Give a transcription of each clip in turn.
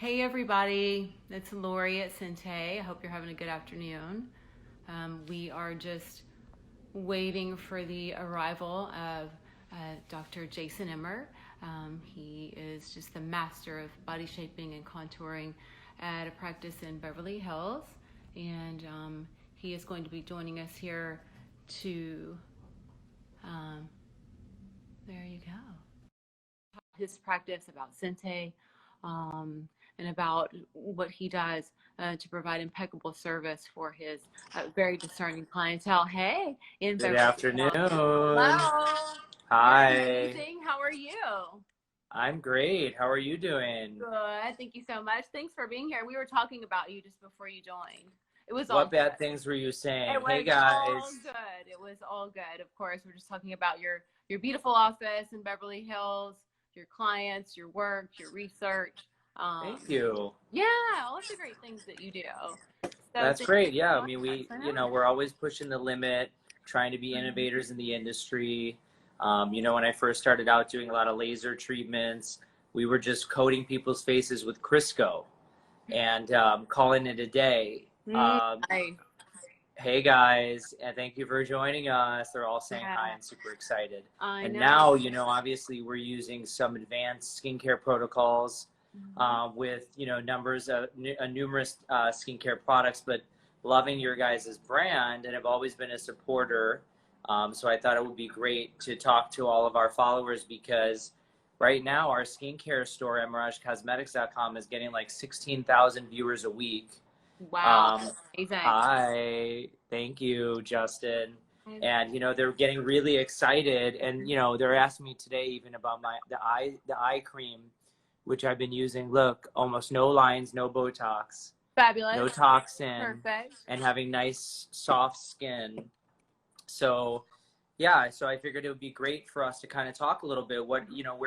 Hey everybody, it's Lori at SENTÉ. I hope you're having a good afternoon. We are just waiting for the arrival of Dr. Jason Emer. He is just the master of body shaping and contouring at a practice in Beverly Hills, and he is going to be joining us here to, there you go, his practice about SENTÉ. And about what he does to provide impeccable service for his very discerning clientele. Hey, in Good Beverly afternoon. Hills. Hello. Hi. You're amazing. How are you? I'm great. How are you doing? Good. Thank you so much. Thanks for being here. We were talking about you just before you joined. It was all What bad good. things were you saying? It was Hey guys. all good. It was all good. Of course, we're just talking about your beautiful office in Beverly Hills, your clients, your work, your research. Thank you. Yeah, all of the great things that you do. So That's great. Yeah, I mean, us. we're always pushing the limit, trying to be innovators in the industry. When I first started out doing a lot of laser treatments, we were just coating people's faces with Crisco and calling it a day. Hey guys, and thank you for joining us. They're all saying hi and super excited. I know. Now, obviously we're using some advanced skincare protocols with, numerous skincare products, but loving your guys' brand, and I've always been a supporter. So I thought it would be great to talk to all of our followers, because right now our skincare store at miragecosmetics.com is getting like 16,000 viewers a week. Wow. Amazing. Hi, thank you, Justin. And they're getting really excited, and they're asking me today even about the eye cream, which I've been using. Look, almost no lines, no Botox, Fabulous, no toxin. Perfect. And having nice soft skin. So yeah, so I figured it would be great for us to kind of talk a little bit. Where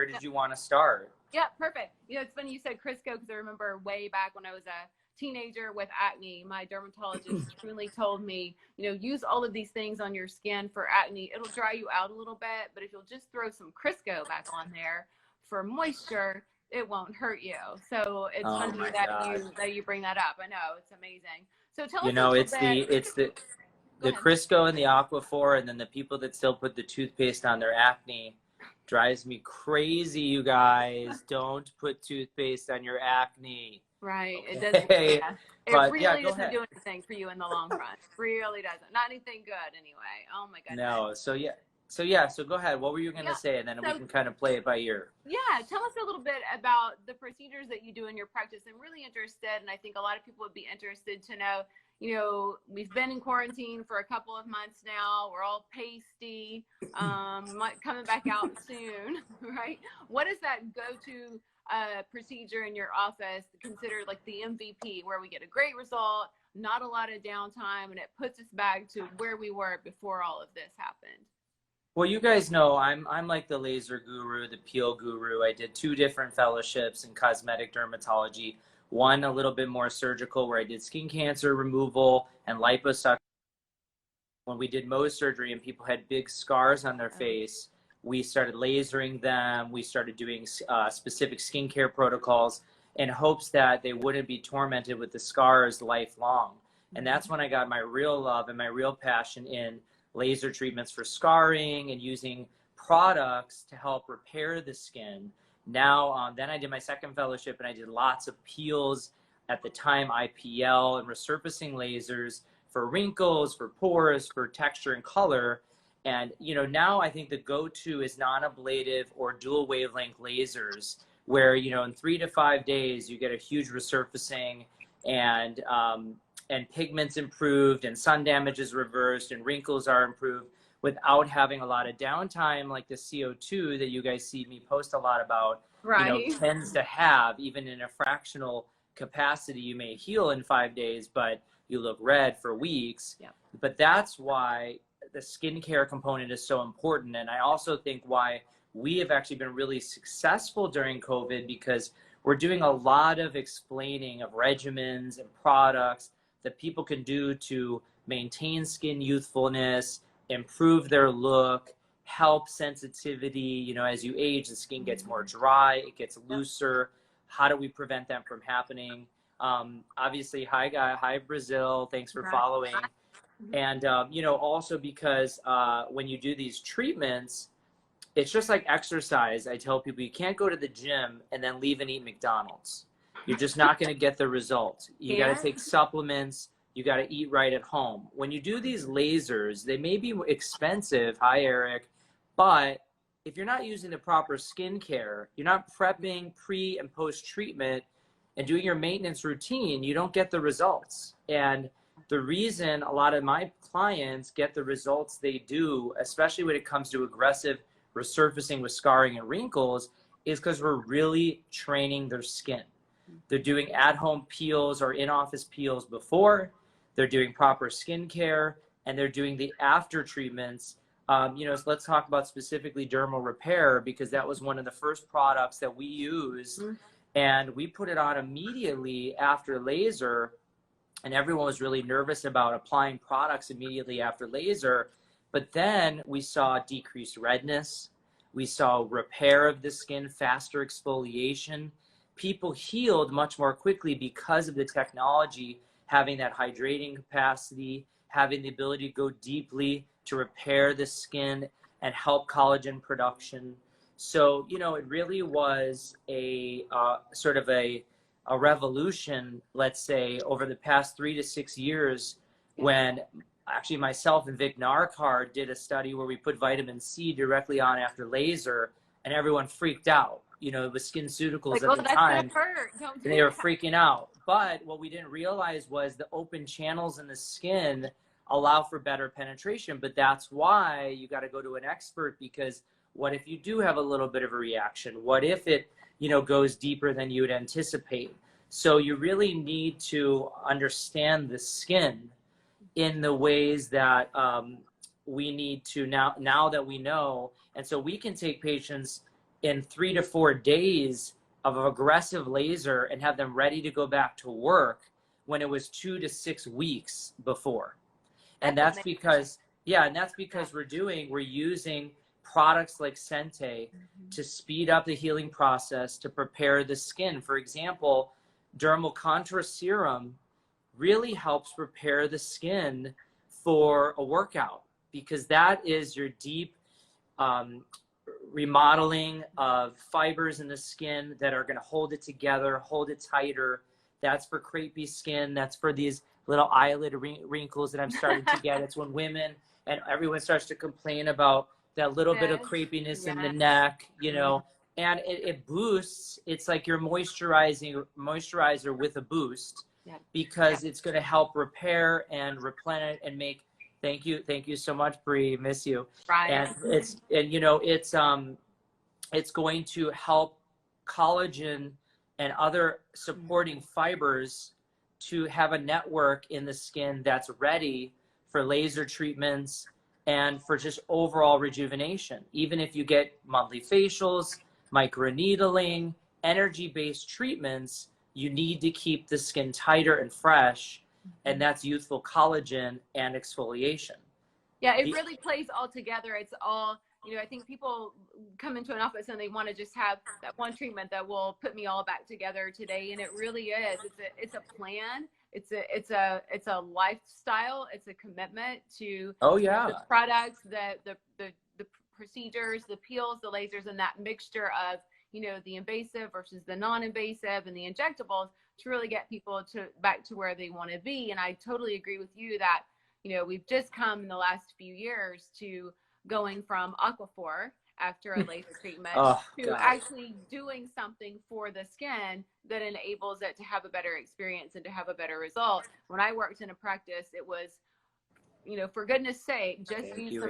did you want to start? Yeah, perfect. It's funny you said Crisco, because I remember way back when I was a teenager with acne, my dermatologist truly told me, use all of these things on your skin for acne. It'll dry you out a little bit, but if you'll just throw some Crisco back on there for moisture, it won't hurt you. So it's funny that you bring that up. I know, it's amazing. So tell us a little bit. It's the Crisco and the Aquaphor, and then the people that still put the toothpaste on their acne drives me crazy. You guys, don't put toothpaste on your acne. Right. Okay. It doesn't. Yeah. It really doesn't do anything for you in the long run. Really doesn't. Not anything good anyway. Oh my goodness. No. So go ahead. What were you gonna say, and then we can kind of play it by ear. Yeah. Tell us a little bit about the procedures that you do in your practice. I'm really interested, and I think a lot of people would be interested to know. We've been in quarantine for a couple of months now. We're all pasty, coming back out soon, right? What is that go-to procedure in your office considered like the MVP, where we get a great result, not a lot of downtime, and it puts us back to where we were before all of this happened? Well, you guys know I'm like the laser guru, the peel guru. I did 2 different fellowships in cosmetic dermatology. One a little bit more surgical, where I did skin cancer removal and liposuction. When we did Mohs surgery and people had big scars on their face, we started lasering them. We started doing specific skincare protocols in hopes that they wouldn't be tormented with the scars lifelong. And that's when I got my real love and my real passion in laser treatments for scarring and using products to help repair the skin. Now, then I did my second fellowship, and I did lots of peels, at the time IPL and resurfacing lasers for wrinkles, for pores, for texture and color. And now I think the go-to is non-ablative or dual wavelength lasers, where in 3 to 5 days you get a huge resurfacing, and pigments improved, and sun damage is reversed, and wrinkles are improved, without having a lot of downtime like the CO2 that you guys see me post a lot about, tends to have. Even in a fractional capacity, you may heal in 5 days, but you look red for weeks. Yeah. But that's why the skincare component is so important. And I also think why we have actually been really successful during COVID, because we're doing a lot of explaining of regimens and products that people can do to maintain skin youthfulness, improve their look, help sensitivity. As you age, the skin gets more dry, it gets looser. How do we prevent them from happening? Obviously, hi Brazil, thanks for following. And, you know, also because when you do these treatments, it's just like exercise. I tell people you can't go to the gym and then leave and eat McDonald's. You're just not going to get the results. You got to take supplements. You got to eat right at home. When you do these lasers, they may be expensive. Hi, Eric. But if you're not using the proper skincare, you're not prepping pre and post treatment and doing your maintenance routine, you don't get the results. And the reason a lot of my clients get the results they do, especially when it comes to aggressive resurfacing with scarring and wrinkles, is because we're really training their skin. They're doing at-home peels or in-office peels before, they're doing proper skincare, and they're doing the after treatments. You know, so let's talk about specifically Dermal Repair, because that was one of the first products that we used, and we put it on immediately after laser, and everyone was really nervous about applying products immediately after laser. But then we saw decreased redness. We saw repair of the skin, faster exfoliation. People healed much more quickly because of the technology having that hydrating capacity, having the ability to go deeply to repair the skin and help collagen production. So, you know, it really was a sort of a revolution, let's say, over the past 3 to 6 years, when actually myself and Vic Narkar did a study where we put vitamin C directly on after laser, and everyone freaked out. You know, it was SkinCeuticals at the time, and they were freaking out. But what we didn't realize was the open channels in the skin allow for better penetration. But that's why you got to go to an expert, because what if you do have a little bit of a reaction? What if it, you know, goes deeper than you would anticipate? So you really need to understand the skin in the ways that we need to now that we know. And so we can take patients in 3 to 4 days of aggressive laser and have them ready to go back to work when it was 2 to 6 weeks before. And that's because, and that's because we're using products like SENTÉ to speed up the healing process, to prepare the skin. For example, Dermal Contour Serum really helps prepare the skin for a workout, because that is your deep remodeling of fibers in the skin that are going to hold it together, hold it tighter. That's for crepey skin. That's for these little eyelid wrinkles that I'm starting to get. It's when women and everyone starts to complain about that little bit of crepiness in the neck, you know, and it boosts. It's like your moisturizer with a boost, because it's going to help repair and replenish and make. Thank you so much, Bree. Miss you. And you know, it's going to help collagen and other supporting fibers to have a network in the skin that's ready for laser treatments and for just overall rejuvenation. Even if you get monthly facials, microneedling, energy-based treatments, you need to keep the skin tighter and fresh, and that's youthful collagen and exfoliation. Yeah, it really plays all together. It's all, you know, I think people come into an office and they want to just have that one treatment that will put me all back together today, and it really is. It's a plan. It's a lifestyle. It's a commitment to the products, the procedures, the peels, the lasers, and that mixture of, you know, the invasive versus the non-invasive and the injectables to really get people back to where they want to be. And I totally agree with you that, you know, we've just come in the last few years to going from Aquaphor after a laser treatment to actually doing something for the skin that enables it to have a better experience and to have a better result. When I worked in a practice, it was, you know, for goodness sake, just use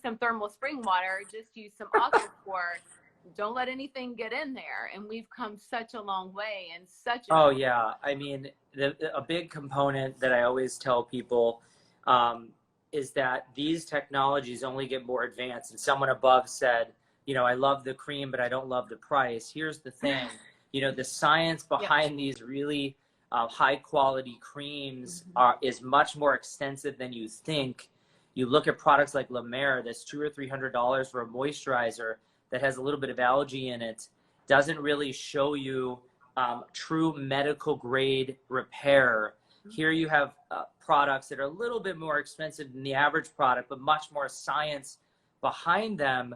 some thermal spring water, just use some Aquaphor. Don't let anything get in there. And we've come such a long way, and such a I mean, a big component that I always tell people is that these technologies only get more advanced. And someone above said, you know, I love the cream, but I don't love the price. Here's the thing, you know, the science behind these really high quality creams is much more extensive than you think. You look at products like La Mer, that's $200 or $300 for a moisturizer that has a little bit of algae in it. doesn't really show you true medical grade repair. Here you have products that are a little bit more expensive than the average product, but much more science behind them.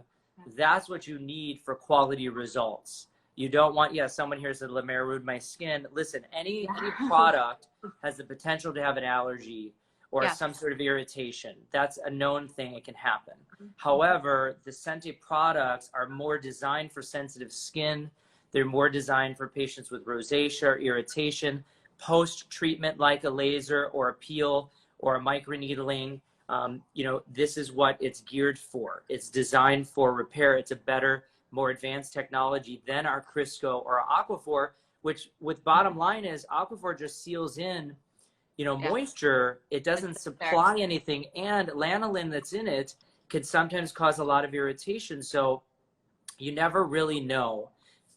That's what you need for quality results. You don't want, yeah, someone here said, Emer ruined my skin. Listen, any product has the potential to have an allergy or some sort of irritation. That's a known thing. It can happen. However, the SENTÉ products are more designed for sensitive skin. They're more designed for patients with rosacea or irritation, post-treatment like a laser or a peel or a microneedling. You know, this is what it's geared for. It's designed for repair. It's a better, more advanced technology than our Crisco or Aquaphor, which with bottom line is Aquaphor just seals in, you know, moisture. It doesn't supply anything, and lanolin that's in it can sometimes cause a lot of irritation. So you never really know.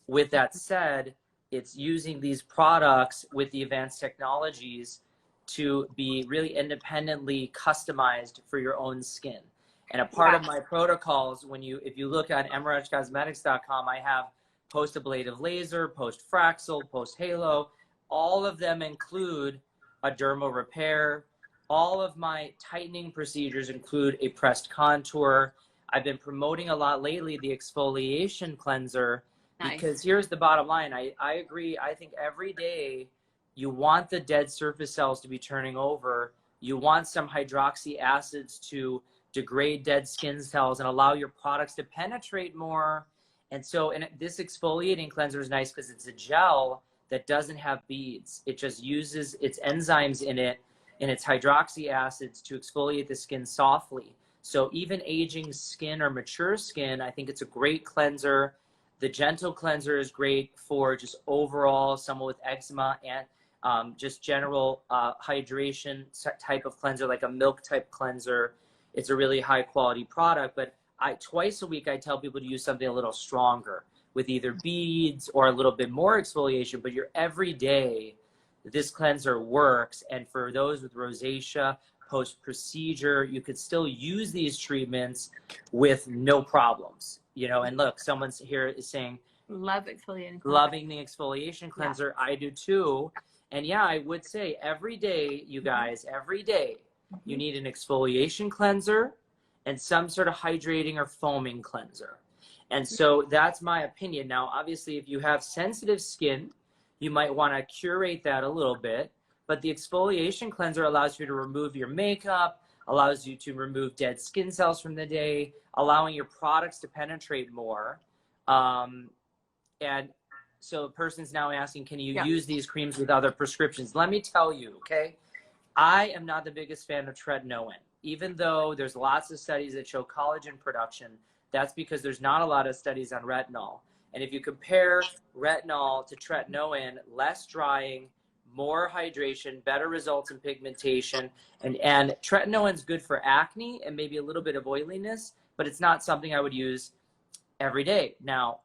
With that said, it's using these products with the advanced technologies to be really independently customized for your own skin. And a part of my protocols, if you look at emercosmetics.com, I have post-ablative laser, post-Fraxel, post-halo. All of them include a dermal repair. All of my tightening procedures include a pressed contour. I've been promoting a lot lately the exfoliation cleanser, because here's the bottom line. I agree. I think every day you want the dead surface cells to be turning over. You want some hydroxy acids to degrade dead skin cells and allow your products to penetrate more. And so this exfoliating cleanser is nice because it's a gel that doesn't have beads. It just uses its enzymes in it and its hydroxy acids to exfoliate the skin softly. So even aging skin or mature skin, I think it's a great cleanser. The gentle cleanser is great for just overall someone with eczema and just general hydration type of cleanser, like a milk type cleanser. It's a really high quality product, but twice a week I tell people to use something a little stronger with either beads or a little bit more exfoliation, but your everyday, this cleanser works. And for those with rosacea, post-procedure, you could still use these treatments with no problems. You know, and look, someone's here is saying, loving the exfoliation cleanser. I do too. And yeah, I would say every day, you guys, every day, you need an exfoliation cleanser and some sort of hydrating or foaming cleanser. And so that's my opinion. Now, obviously, if you have sensitive skin, you might want to curate that a little bit. But the exfoliation cleanser allows you to remove your makeup, allows you to remove dead skin cells from the day, allowing your products to penetrate more. And so the person's now asking, can you use these creams with other prescriptions? Let me tell you, okay? I am not the biggest fan of tretinoin. Even though there's lots of studies that show collagen production, that's because there's not a lot of studies on retinol. And if you compare retinol to tretinoin, less drying, more hydration, better results in pigmentation. And tretinoin's good for acne and maybe a little bit of oiliness, but it's not something I would use every day. Now,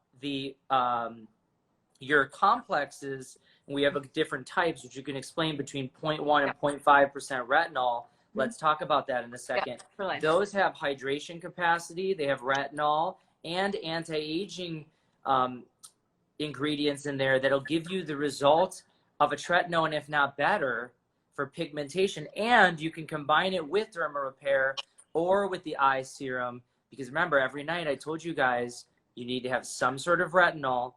your complexes, we have different types, which you can explain between 0.1 and 0.5% retinol. Let's talk about that in a second. Those have hydration capacity. They have retinol and anti-aging ingredients in there that'll give you the result of a tretinoin, if not better, for pigmentation. And you can combine it with Dermal Repair or with the eye serum. Because remember, every night I told you guys, you need to have some sort of retinol,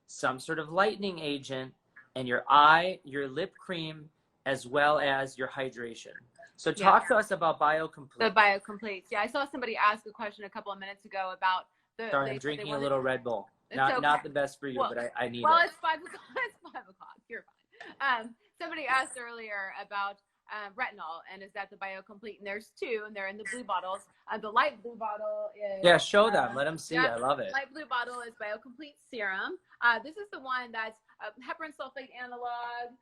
some sort of lightening agent, and your eye, your lip cream, as well as your hydration. So talk to us about BioComplete. The BioComplete. Yeah, I saw somebody ask a question a couple of minutes ago about the. Sorry, I'm drinking a little Red Bull. Not the best for you, but I need it. Well, it's 5 o'clock. It's 5 o'clock. You're fine. Somebody asked earlier about retinol, and is that the BioComplete? And there's two, and they're in the blue bottles. The light blue bottle is. Yeah, show them. Let them see. I love it. Light blue bottle is BioComplete Serum. This is the one that's heparan sulfate analog.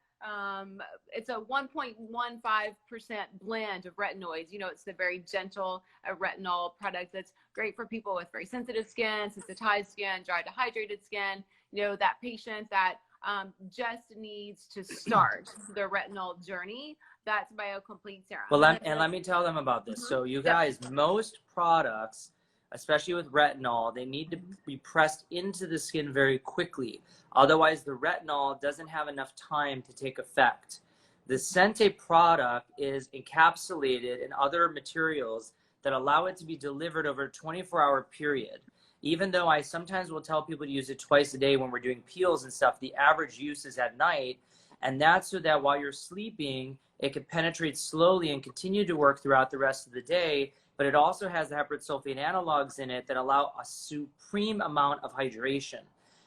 It's a 1.15% blend of retinoids. You know, it's the very gentle retinol product that's great for people with very sensitive skin, sensitized skin, dry dehydrated skin. You know, that patient that just needs to start the retinol journey. That's BioComplete Serum. Well, let me tell them about this. So you guys, most products, especially with retinol, they need to be pressed into the skin very quickly. Otherwise, the retinol doesn't have enough time to take effect. The SENTÉ product is encapsulated in other materials that allow it to be delivered over a 24-hour period. Even though I sometimes will tell people to use it twice a day when we're doing peels and stuff, the average use is at night. And that's so that while you're sleeping, it can penetrate slowly and continue to work throughout the rest of the day. But it also has the heparan sulfate analogs in it that allow a supreme amount of hydration.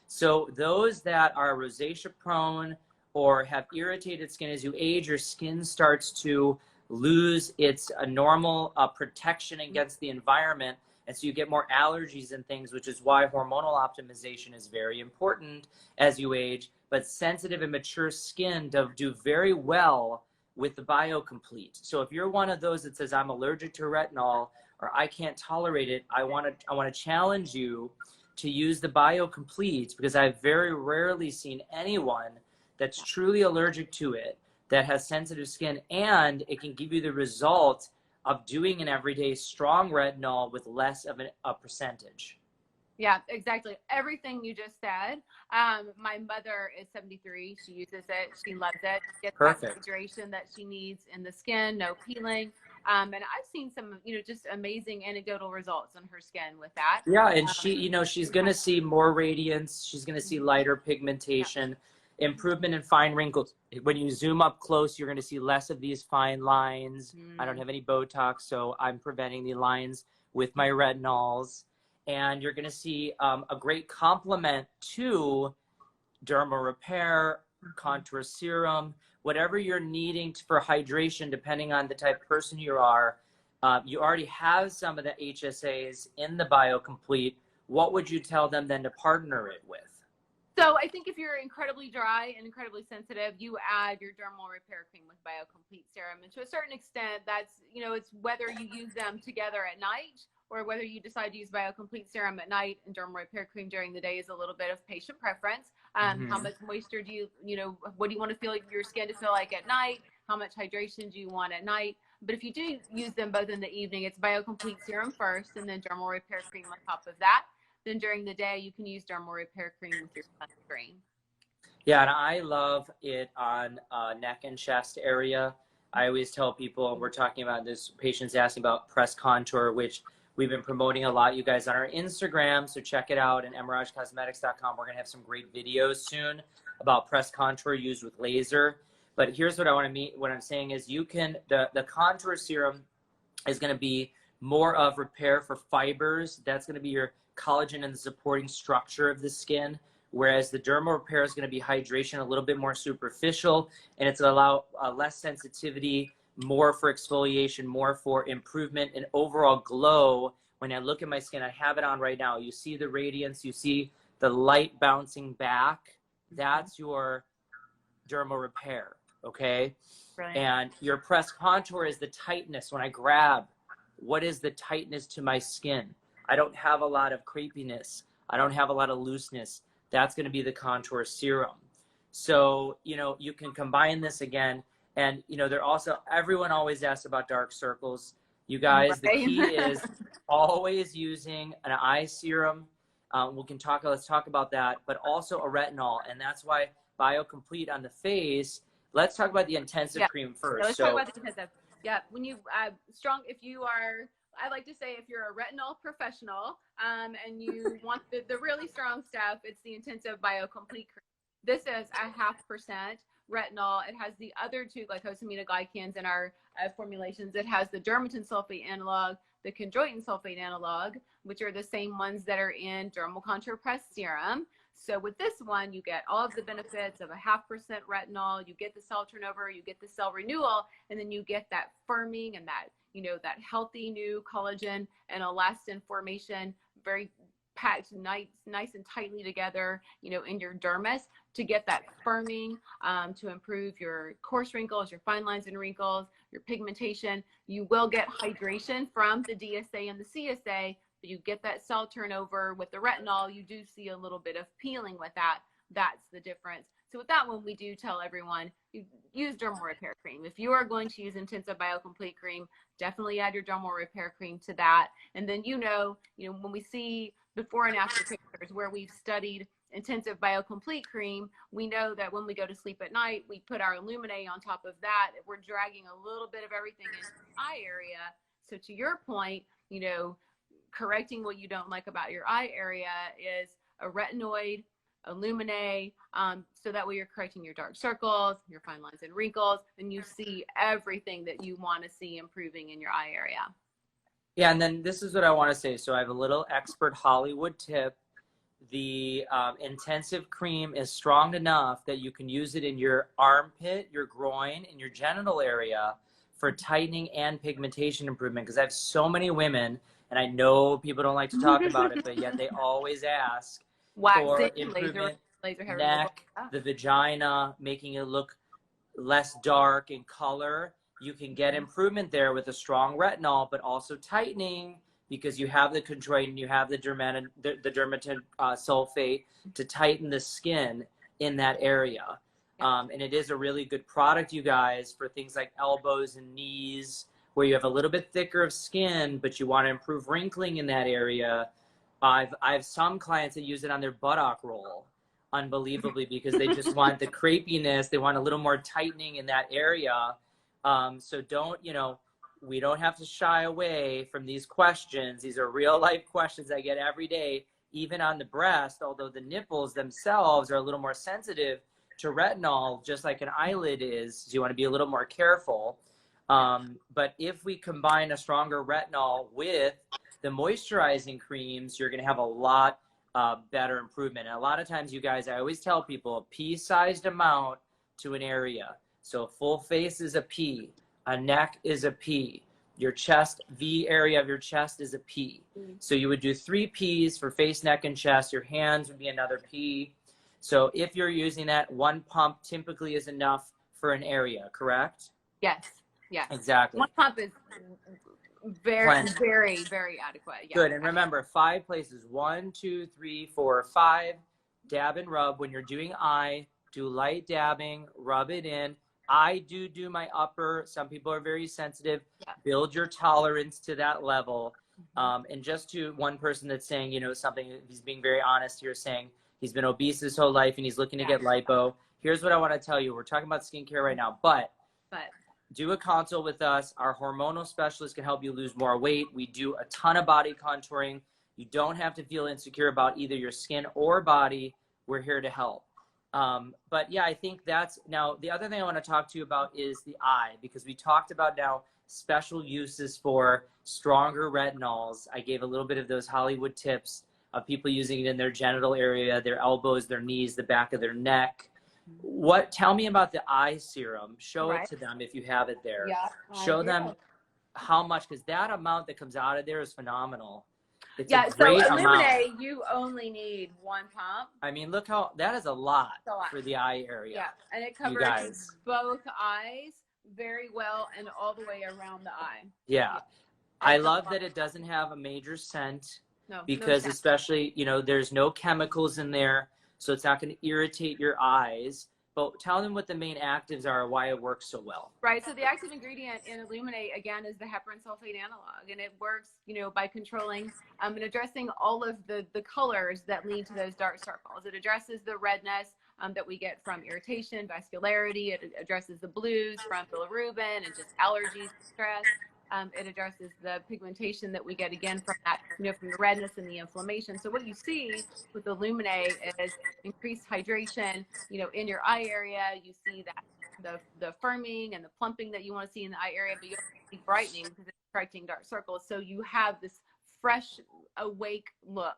So those that are rosacea prone or have irritated skin, as you age, your skin starts to lose its normal protection against the environment. And so you get more allergies and things, which is why hormonal optimization is very important as you age. But sensitive and mature skin do very well with the BioComplete. So if you're one of those that says, I'm allergic to retinol or I can't tolerate it, I want to challenge you to use the BioComplete, because I've very rarely seen anyone that's truly allergic to it that has sensitive skin, and it can give you the result of doing an everyday strong retinol with less of a percentage. Yeah, exactly. Everything you just said. My mother is 73. She uses it. She loves it. She gets that hydration that she needs in the skin, no peeling. And I've seen some, just amazing anecdotal results on her skin with that. Yeah, and she, she's going to see more radiance. She's going to see lighter pigmentation, improvement in fine wrinkles. When you zoom up close, you're going to see less of these fine lines. I don't have any Botox, so I'm preventing the lines with my retinols. And you're going to see a great complement to Dermal Repair, Contour Serum, whatever you're needing for hydration, depending on the type of person you are. You already have some of the HSAs in the BioComplete. What would you tell them then to partner it with? So I think if you're incredibly dry and incredibly sensitive, you add your Dermal Repair cream with BioComplete Serum. And to a certain extent, that's, it's whether you use them together at night or whether you decide to use BioComplete Serum at night and Dermal Repair cream during the day is a little bit of patient preference. How much moisture do you, what do you want to feel like your skin to feel like at night? How much hydration do you want at night? But if you do use them both in the evening, it's BioComplete Serum first and then Dermal Repair cream on top of that. Then during the day, you can use Dermal Repair cream with your sunscreen. Yeah, and I love it on neck and chest area. I always tell people, and we're talking about this, patients asking about press contour, which we've been promoting a lot, you guys, on our Instagram. So check it out, and emeragecosmetics.com. We're going to have some great videos soon about press contour used with laser. But here's what I want to what I'm saying is you can, the contour serum is going to be more of repair for fibers. That's going to be your collagen and the supporting structure of the skin, whereas the Dermal Repair is going to be hydration, a little bit more superficial, and it's going to allow less sensitivity, more for exfoliation, more for improvement and overall glow. When I look at my skin, I have it on right now. You see the radiance, you see the light bouncing back. That's your Dermal Repair, okay? Brilliant. And your press contour is the tightness. When I grab, what is the tightness to my skin? I don't have a lot of crepiness. I don't have a lot of looseness. That's going to be the contour serum. So, you can combine this again. And, they're also, everyone always asks about dark circles. You guys, the key is always using an eye serum. Let's talk about that, but also a retinol. And that's why BioComplete on the face. Let's talk about the intensive cream first. Let's talk about the intensive. Yeah, when you, if you are, I like to say if you're a retinol professional and you want the really strong stuff, it's the intensive BioComplete cream. This is a 0.5% retinol. It has the other two glycosaminoglycans in our formulations. It has the dermatan sulfate analog, the chondroitin sulfate analog, which are the same ones that are in Dermal Contour Press Serum. So with this one, you get all of the benefits of a 0.5% retinol, you get the cell turnover, you get the cell renewal, and then you get that firming and that, that healthy new collagen and elastin formation, very packed nice and tightly together, in your dermis to get that firming, to improve your coarse wrinkles, your fine lines and wrinkles, your pigmentation. You will get hydration from the DSA and the CSA, but you get that cell turnover with the retinol. You do see a little bit of peeling with that. That's the difference. So with that one, we do tell everyone, use Dermal Repair cream. If you are going to use Intensive BioComplete cream, definitely add your Dermal Repair cream to that. And then, when we see before and after pictures where we've studied Intensive BioComplete cream, we know that when we go to sleep at night, we put our Illuminate on top of that. We're dragging a little bit of everything in the eye area. So to your point, correcting what you don't like about your eye area is a retinoid, Illuminate, so that way you're correcting your dark circles, your fine lines and wrinkles, and you see everything that you want to see improving in your eye area. Yeah, and then this is what I want to say. So I have a little expert Hollywood tip. The intensive cream is strong enough that you can use it in your armpit, your groin, and your genital area for tightening and pigmentation improvement. Because I have so many women, and I know people don't like to talk about it, but yet they always ask for improvement, laser hair neck, the vagina, making it look less dark in color. You can get improvement there with a strong retinol, but also tightening, because you have the chondroitin and you have the dermatin sulfate to tighten the skin in that area. And it is a really good product, you guys, for things like elbows and knees, where you have a little bit thicker of skin, but you want to improve wrinkling in that area. I have some clients that use it on their buttock roll, unbelievably, because they just want the crepiness. They want a little more tightening in that area. So we don't have to shy away from these questions. These are real life questions I get every day, even on the breast, although the nipples themselves are a little more sensitive to retinol, just like an eyelid is. So you want to be a little more careful. But if we combine a stronger retinol with the moisturizing creams, you're going to have a lot better improvement. And a lot of times, you guys, I always tell people a pea-sized amount to an area. So a full face is a pea, a neck is a pea, your chest, V area of your chest is a pea. So you would do 3 peas for face, neck, and chest. Your hands would be another pea. So if you're using that, 1 pump typically is enough for an area, correct? Yes. Yes. Exactly. 1 pump is very, very adequate. Yeah. Good. And remember, 5 places, 1, 2, 3, 4, 5. Dab and rub. When you're doing eye, do light dabbing, rub it in. I do my upper. Some people are very sensitive. Yeah. Build your tolerance to that level. And just to one person that's saying, something, he's being very honest here, saying he's been obese his whole life and he's looking to get lipo. Here's what I want to tell you. We're talking about skincare right now, but do a consult with us. Our hormonal specialist can help you lose more weight. We do a ton of body contouring. You don't have to feel insecure about either your skin or body. We're here to help. But yeah, I think now the other thing I want to talk to you about is the eye, because we talked about now special uses for stronger retinols. I gave a little bit of those Hollywood tips of people using it in their genital area, their elbows, their knees, the back of their neck. Tell me about the eye serum. Show it to them if you have it there. Yeah, show them how much, because that amount that comes out of there is phenomenal. It's a great amount. You only need 1 pump. I mean, look how that is a lot for the eye area. Yeah, and it covers both eyes very well and all the way around the eye. Yeah. I love that it doesn't have a major scent. No, because especially, there's no chemicals in there, so it's not going to irritate your eyes. But tell them what the main actives are, why it works so well. Right. So the active ingredient in Illuminate, again, is the heparan sulfate analog. And it works, by controlling and addressing all of the colors that lead to those dark circles. It addresses the redness that we get from irritation, vascularity. It addresses the blues from bilirubin and just allergies, stress. It addresses the pigmentation that we get again from that, from the redness and the inflammation. So what you see with Illuminate is increased hydration, in your eye area. You see that the firming and the plumping that you want to see in the eye area, but you also see brightening because it's correcting dark circles. So you have this fresh, awake look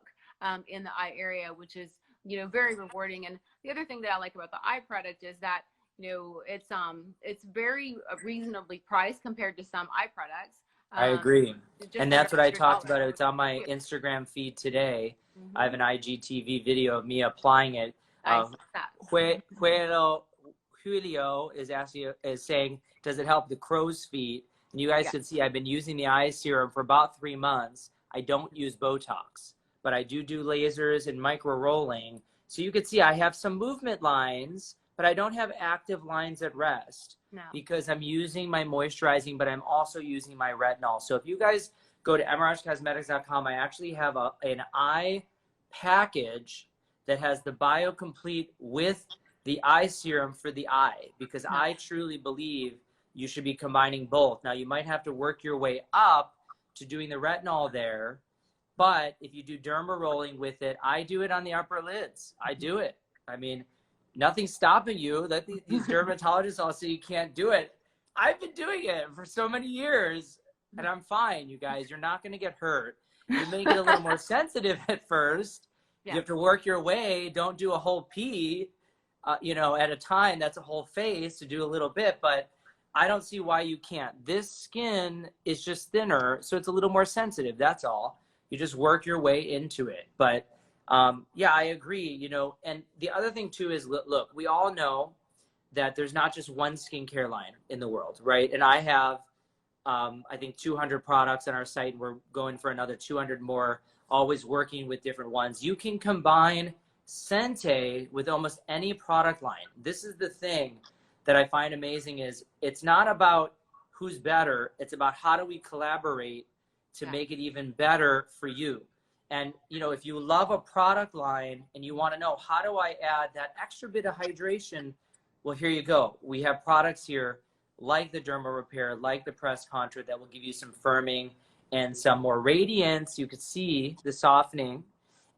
in the eye area, which is, very rewarding. And the other thing that I like about the eye product is that it's very reasonably priced compared to some eye products. I agree. And that's what I talked about. It's on my Instagram feed today. I have an IGTV video of me applying it. Julio is saying, does it help the crow's feet? And you guys can see I've been using the eye serum for about 3 months. I don't use Botox, but I do lasers and micro rolling. So you can see I have some movement lines, but I don't have active lines at rest because I'm using my moisturizing, but I'm also using my retinol. So if you guys go to emeragecosmetics.com, I actually have an eye package that has the BioComplete with the eye serum for the eye, because I truly believe you should be combining both. Now, you might have to work your way up to doing the retinol there, but if you do derma rolling with it, I do it on the upper lids. I do it. I mean, nothing's stopping you. That these dermatologists all say you can't do it. I've been doing it for so many years, and I'm fine, you guys. You're not going to get hurt. You may get a little more sensitive at first. You have to work your way. Don't do a whole pea, you know, at a time. That's a whole face to do a little bit, but I don't see why you can't. This skin is just thinner, so it's a little more sensitive. That's all. You just work your way into it. But yeah, I agree, you know. And the other thing too is, look, we all know that there's not just one skincare line in the world, right? And I have, I think 200 products on our site, and we're going for another 200 more, always working with different ones. You can combine SENTÉ with almost any product line. This is the thing that I find amazing, is it's not about who's better. It's about how do we collaborate to make it even better for you. And, you know, if you love a product line and you want to know, how do I add that extra bit of hydration? Well, here you go. We have products here like the Dermal Repair, like the Press Contour, that will give you some firming and some more radiance. You could see the softening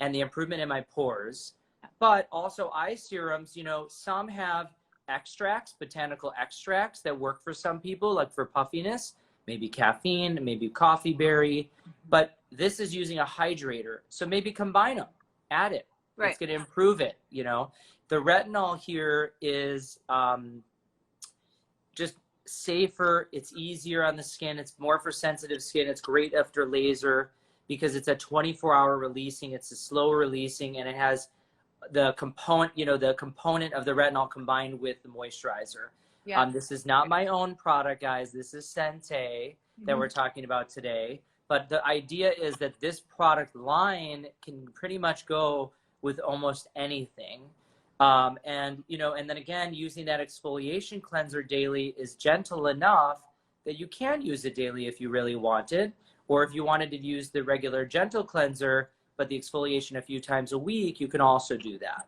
and the improvement in my pores. But also eye serums, you know, some have extracts, botanical extracts that work for some people, like for puffiness, maybe caffeine, maybe coffee berry. But this is using a hydrator. So maybe combine them, add it. Right. It's going to improve it, you know. The retinol here is just safer. It's easier on the skin. It's more for sensitive skin. It's great after laser because it's a 24-hour releasing. It's a slow releasing, and it has the component, you know, the component of the retinol combined with the moisturizer. Yeah. This is not my own product, guys. This is SENTÉ that we're talking about today. But the idea is that this product line can pretty much go with almost anything. And, you know, and then again, using that exfoliation cleanser daily is gentle enough that you can use it daily if you really wanted, or if you wanted to use the regular gentle cleanser, but the exfoliation a few times a week, you can also do that.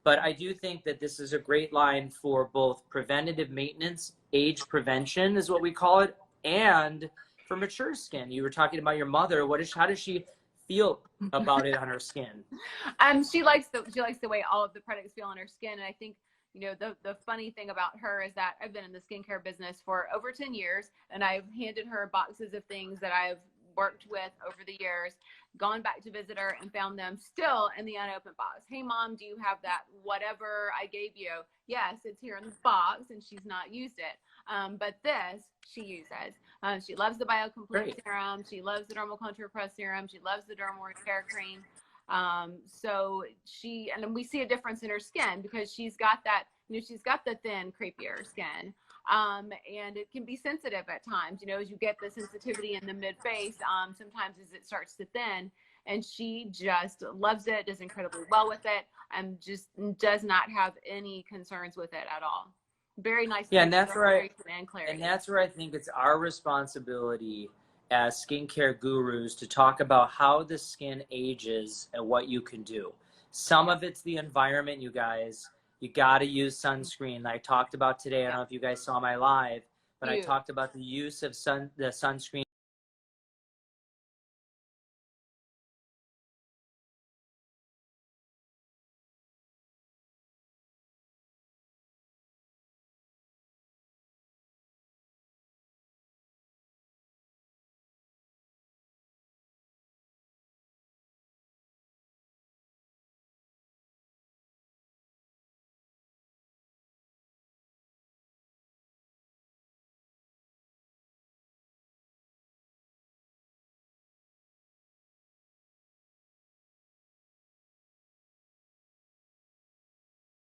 But I do think that this is a great line for both preventative maintenance, age prevention is what we call it, and for mature skin. You were talking about your mother. How does she feel about it on her skin? She likes the way all of the products feel on her skin. And I think, you know, the funny thing about her is that I've been in the skincare business for over 10 years, and I've handed her boxes of things that I've worked with over the years, gone back to visit her and found them still in the unopened box. Hey mom, do you have that whatever I gave you? Yes, it's here in the box, and she's not used it. But this she uses. She loves the BioComplete serum. She loves the Dermal Contour Press serum. She loves the Dermal Repair cream. So and we see a difference in her skin because she's got that, you know, she's got the thin, creepier skin. And it can be sensitive at times, you know, as you get the sensitivity in the mid face, sometimes as it starts to thin, and she just loves it, does incredibly well with it, and just does not have any concerns with it at all. Very nice. Yeah, and that's right. And that's where I think it's our responsibility as skincare gurus to talk about how the skin ages and what you can do. Some of it's the environment, you guys. You got to use sunscreen. I talked about today. I don't know if you guys saw my live, but I talked about the use of the sunscreen